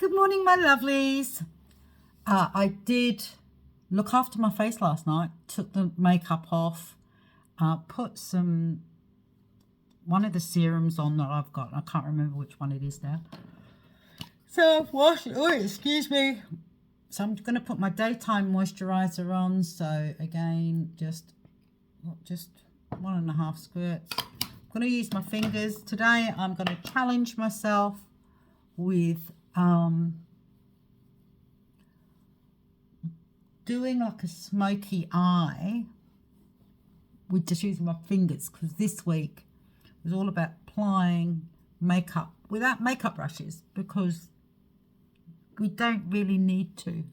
Good morning, my lovelies. I did look after my face last night, took the makeup off, put one of the serums on that I've got. I can't remember which one it is now. So I've washed, excuse me. So I'm going to put my daytime moisturizer on. So again, just 1.5 squirts. I'm going to use my fingers. Today I'm going to challenge myself with doing like a smoky eye with just using my fingers, because this week was all about applying makeup without makeup brushes, because we don't really need to.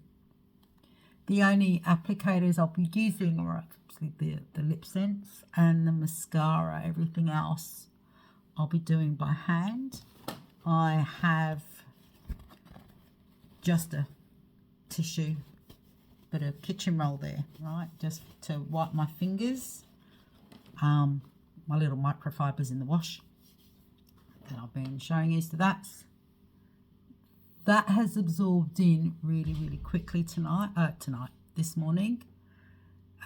The only applicators I'll be using are actually the lip scents and the mascara. Everything else I'll be doing by hand. I have just a tissue, bit of kitchen roll there, right, just to wipe my fingers. My little microfibers in the wash that I've been showing you. So that has absorbed in really quickly this morning.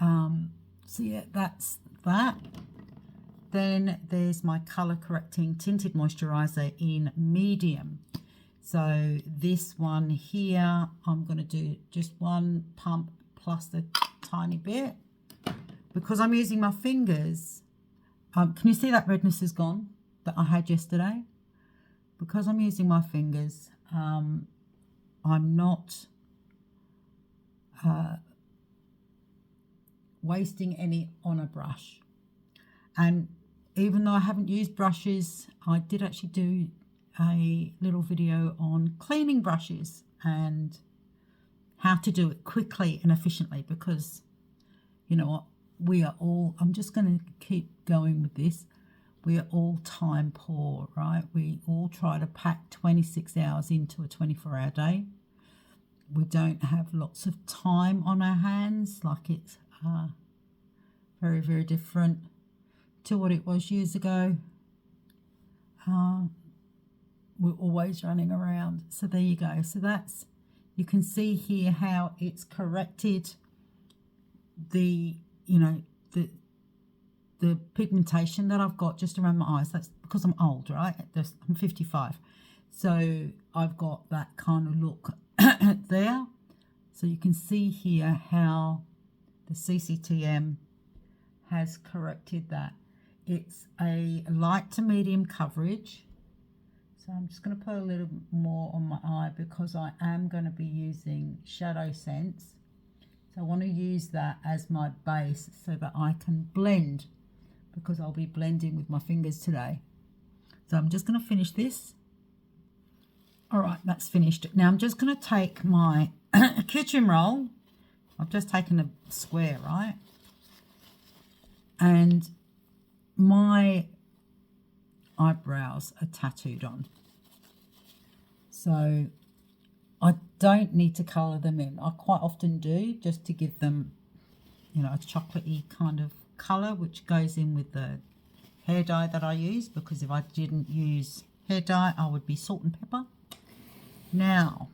So yeah, that's that. Then there's my color correcting tinted moisturizer in medium. So this one here, I'm going to do just one pump plus the tiny bit, because I'm using my fingers. Can you see that redness is gone that I had yesterday? Because I'm using my fingers, I'm not wasting any on a brush. And even though I haven't used brushes, I did actually do a little video on cleaning brushes and how to do it quickly and efficiently, because you know what, we are all, I'm just going to keep going with this, we are all time poor, right? We all try to pack 26 hours into a 24-hour day. We don't have lots of time on our hands. Like, it's very different to what it was years ago. We're always running around. So there you go. So that's, you can see here how it's corrected the, you know, the pigmentation that I've got just around my eyes. That's because I'm old, right? I'm 55. So I've got that kind of look there. So you can see here how the CCTM has corrected that. It's a light to medium coverage. So I'm just going to put a little more on my eye, because I am going to be using Shadow Sense. So I want to use that as my base so that I can blend, because I'll be blending with my fingers today. So I'm just going to finish this. All right, that's finished. Now I'm just going to take my kitchen roll. I've just taken a square, right? And my eyebrows are tattooed on. So I don't need to colour them in. I quite often do, just to give them, you know, a chocolatey kind of colour, which goes in with the hair dye that I use, because if I didn't use hair dye, I would be salt and pepper. Now,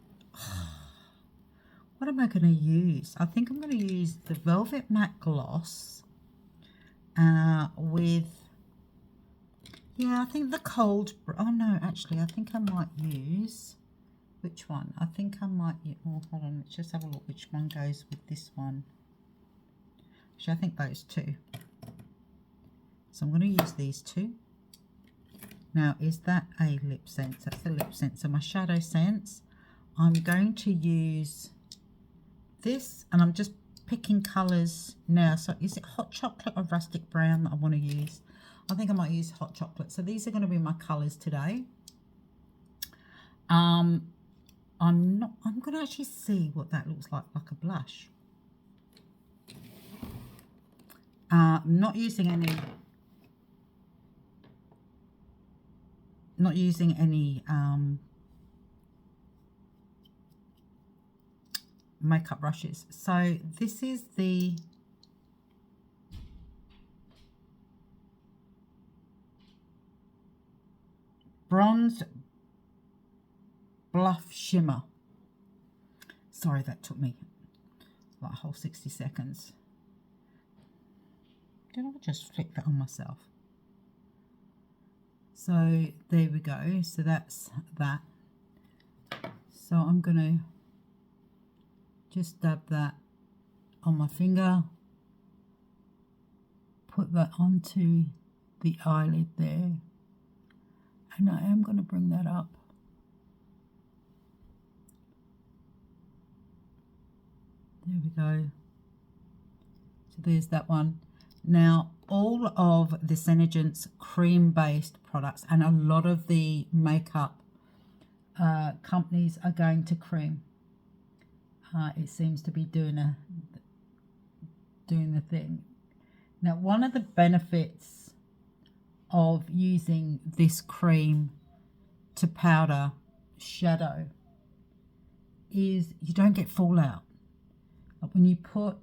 what am I going to use? I think I'm going to use the Velvet Matte Gloss with, yeah, I think the cold, oh no, actually, I think I might use, which one? I think I might, oh, hold on, let's just have a look which one goes with this one. Actually, I think those two. So I'm going to use these two. Now, is that a lip sense? That's the lip sense. So my Shadow Sense, I'm going to use this, and I'm just picking colours now. So is it hot chocolate or rustic brown that I want to use? I think I might use hot chocolate. So these are going to be my colours today. I'm going to actually see what that looks like a blush. I'm not using any makeup brushes. So this is the bronze Bluff Shimmer. Sorry, that took me like a whole 60 seconds. Did I just flick that on myself? So there we go. So that's that. So I'm going to just dab that on my finger. Put that onto the eyelid there. And I am going to bring that up. There we go. So there's that one. Now, all of the Senegent's cream-based products and a lot of the makeup companies are going to cream. It seems to be doing the thing. Now, one of the benefits of using this cream to powder shadow is you don't get fallout. Like when you put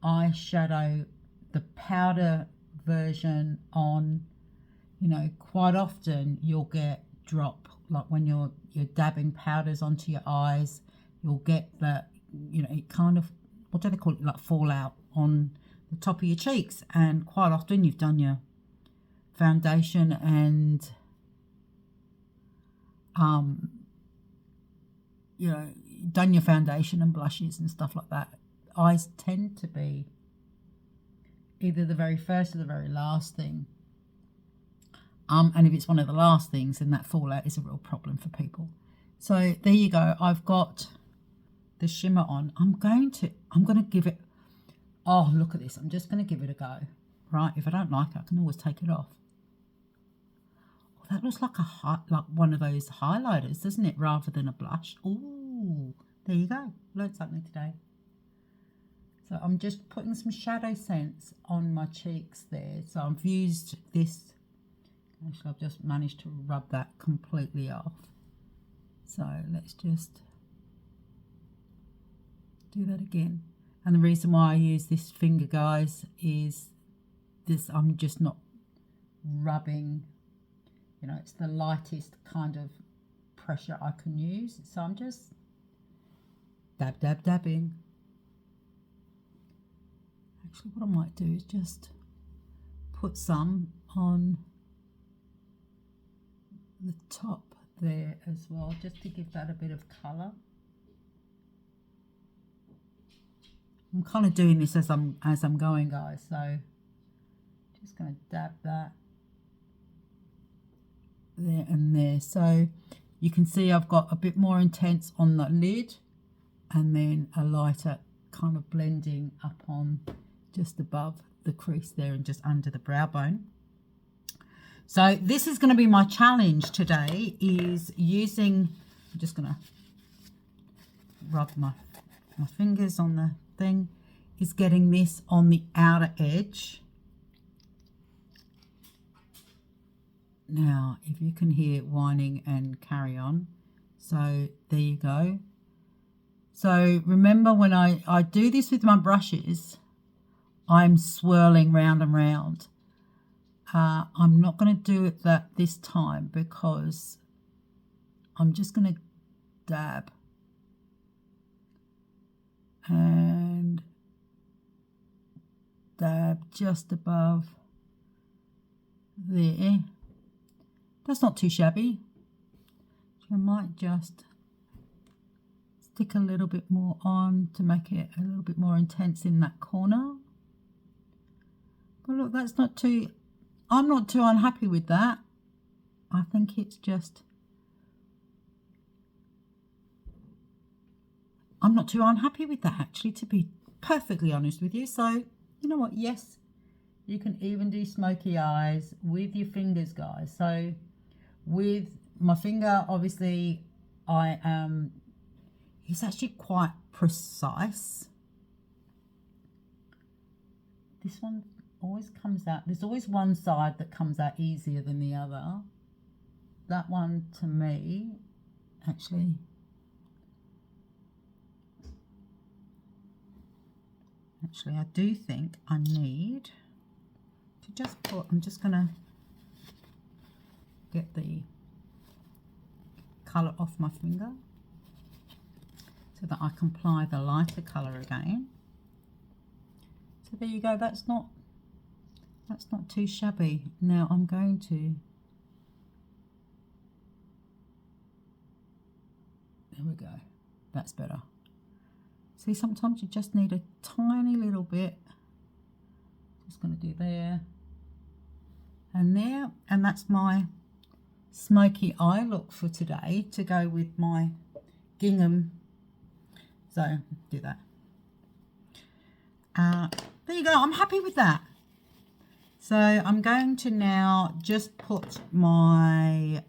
eyeshadow, the powder version on, you know, quite often you'll get drop. Like when you're dabbing powders onto your eyes, you'll get that, you know, it kind of, what do they call it, like fallout on the top of your cheeks. And quite often you've done your foundation and you know, done your foundation and blushes and stuff like that. Eyes tend to be either the very first or the very last thing. And if it's one of the last things, then that fallout is a real problem for people. So there you go. I've got the shimmer on. I'm going to give it, oh, look at this. I'm just going to give it a go, right? If I don't like it, I can always take it off. Oh, that looks like like one of those highlighters, doesn't it? Rather than a blush. Ooh, there you go. Learned something today. So I'm just putting some shadow scents on my cheeks there. So I've used this. Actually, I've just managed to rub that completely off. So let's just do that again. And the reason why I use this finger, guys, is this. I'm just not rubbing. You know, it's the lightest kind of pressure I can use. So I'm just dabbing. Actually, what I might do is just put some on the top there as well, just to give that a bit of colour. I'm kind of doing this as I'm going, guys, so just going to dab that there and there. So you can see I've got a bit more intense on the lid and then a lighter kind of blending up on just above the crease there and just under the brow bone. So this is going to be my challenge today, is using, I'm just going to rub my fingers on the thing, is getting this on the outer edge. Now, if you can hear it whining and carry on. So there you go. So remember, when I do this with my brushes, I'm swirling round and round. I'm not going to do it this time because I'm just going to dab and dab just above there. That's not too shabby. So I might just stick a little bit more on to make it a little bit more intense in that corner. But look, that's not too, I'm not too unhappy with that. I think it's just, I'm not too unhappy with that, actually, to be perfectly honest with you. So, you know what? Yes, you can even do smoky eyes with your fingers, guys. So with my finger, obviously, it's actually quite precise. This one always comes out, there's always one side that comes out easier than the other. That one, to me, actually, I do think I need to just put, I'm just going to get the colour off my finger so that I can apply the lighter colour again. So there you go, that's not too shabby. Now I'm going to, there we go, that's better. See, sometimes you just need a tiny little bit. Just going to do there and there, and that's my smoky eye look for today to go with my gingham. So do that. There you go, I'm happy with that. So I'm going to now just put my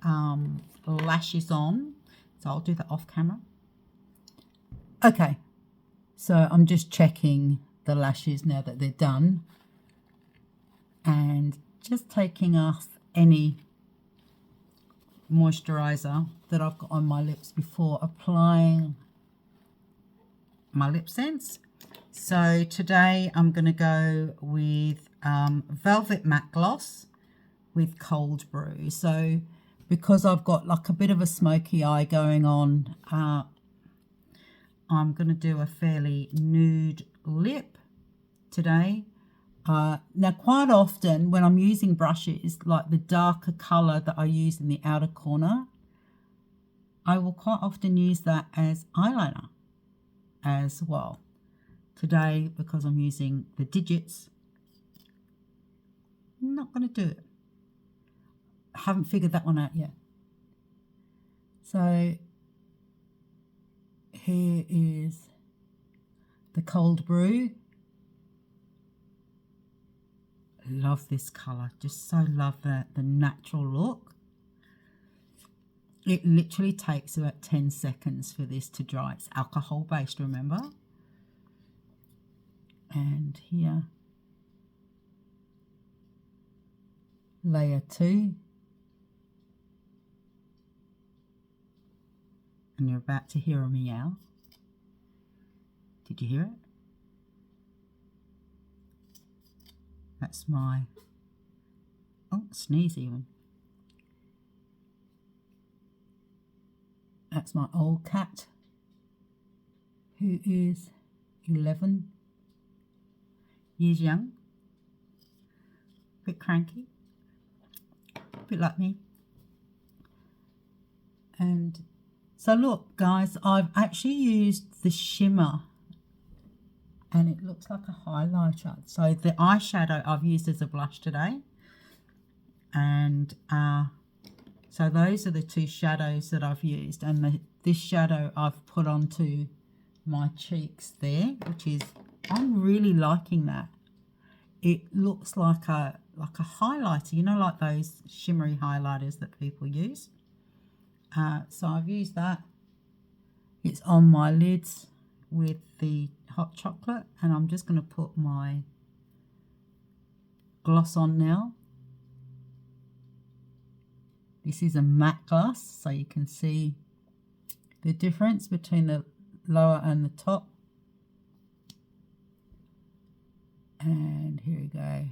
lashes on. So I'll do that off camera. Okay, so I'm just checking the lashes now that they're done. And just taking off any moisturizer that I've got on my lips before applying my lip sense. So today I'm going to go with Velvet Matte Gloss with Cold Brew. So because I've got like a bit of a smoky eye going on, I'm going to do a fairly nude lip today. Now quite often when I'm using brushes, like the darker colour that I use in the outer corner, I will quite often use that as eyeliner as well. Today, because I'm using the digits, I'm not going to do it. I haven't figured that one out yet. So here is the Cold Brew. Love this colour, just so love the natural look. It literally takes about 10 seconds for this to dry. It's alcohol based, remember? And here, layer 2. And you're about to hear a meow. Did you hear it? That's my, oh, sneeze even. That's my old cat, who is 11 years young. A bit cranky, a bit like me. And so look, guys, I've actually used the shimmer and it looks like a highlighter. So the eyeshadow I've used as a blush today. And so those are the two shadows that I've used. And this shadow I've put onto my cheeks there, which is, I'm really liking that. It looks like a highlighter, you know, like those shimmery highlighters that people use. So I've used that. It's on my lids with the hot chocolate, and I'm just going to put my gloss on now. This is a matte gloss, so you can see the difference between the lower and the top. And here we go.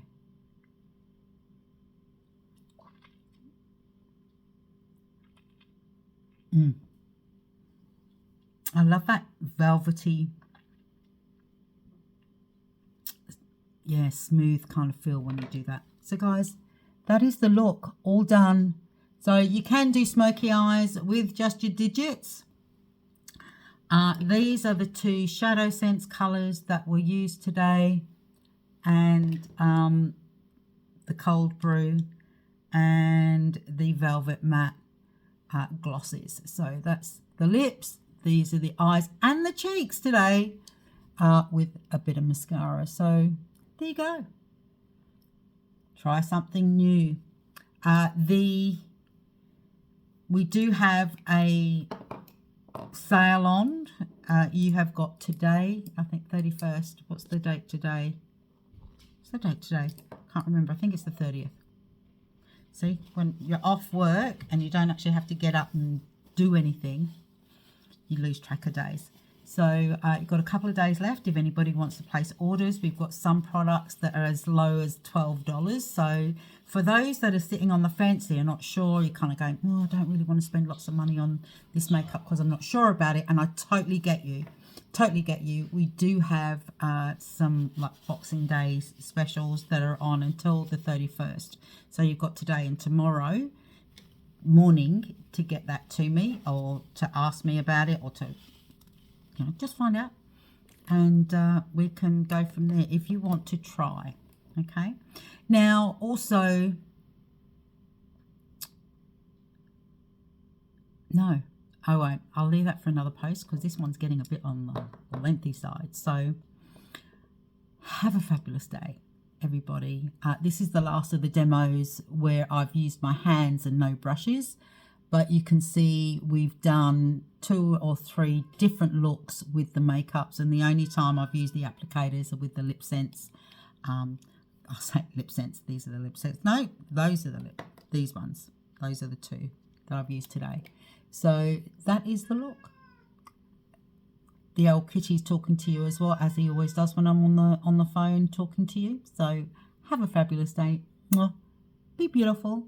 I love that velvety, yeah, smooth kind of feel when you do that. So guys, that is the look all done. So you can do smoky eyes with just your digits. These are the two Shadow Sense colours that were used today, and the Cold Brew and the Velvet Matte glosses. So that's the lips. These are the eyes and the cheeks today with a bit of mascara. So there you go. Try something new. We do have a sale on. You have got today, I think 31st. What's the date today? What's the date today? Can't remember. I think it's the 30th. See, when you're off work and you don't actually have to get up and do anything, you lose track of days. So you've got a couple of days left if anybody wants to place orders. We've got some products that are as low as $12. So for those that are sitting on the fence, you're not sure, you're kind of going, oh, I don't really want to spend lots of money on this makeup because I'm not sure about it. And I totally get you. Totally get you. We do have some like Boxing Day specials that are on until the 31st. So you've got today and tomorrow morning to get that to me, or to ask me about it, or to just find out, and we can go from there if you want to try. Okay, now also, no, I won't. I'll leave that for another post because this one's getting a bit on the lengthy side. So have a fabulous day, everybody. This is the last of the demos where I've used my hands and no brushes. But you can see we've done 2 or 3 different looks with the makeups, and the only time I've used the applicators are with the lip scents. I'll say lip scents. These are the lip scents. No, those are these ones. Those are the 2 that I've used today. So that is the look. The old kitty's talking to you as well, as he always does when I'm on the phone talking to you. So have a fabulous day. Be beautiful.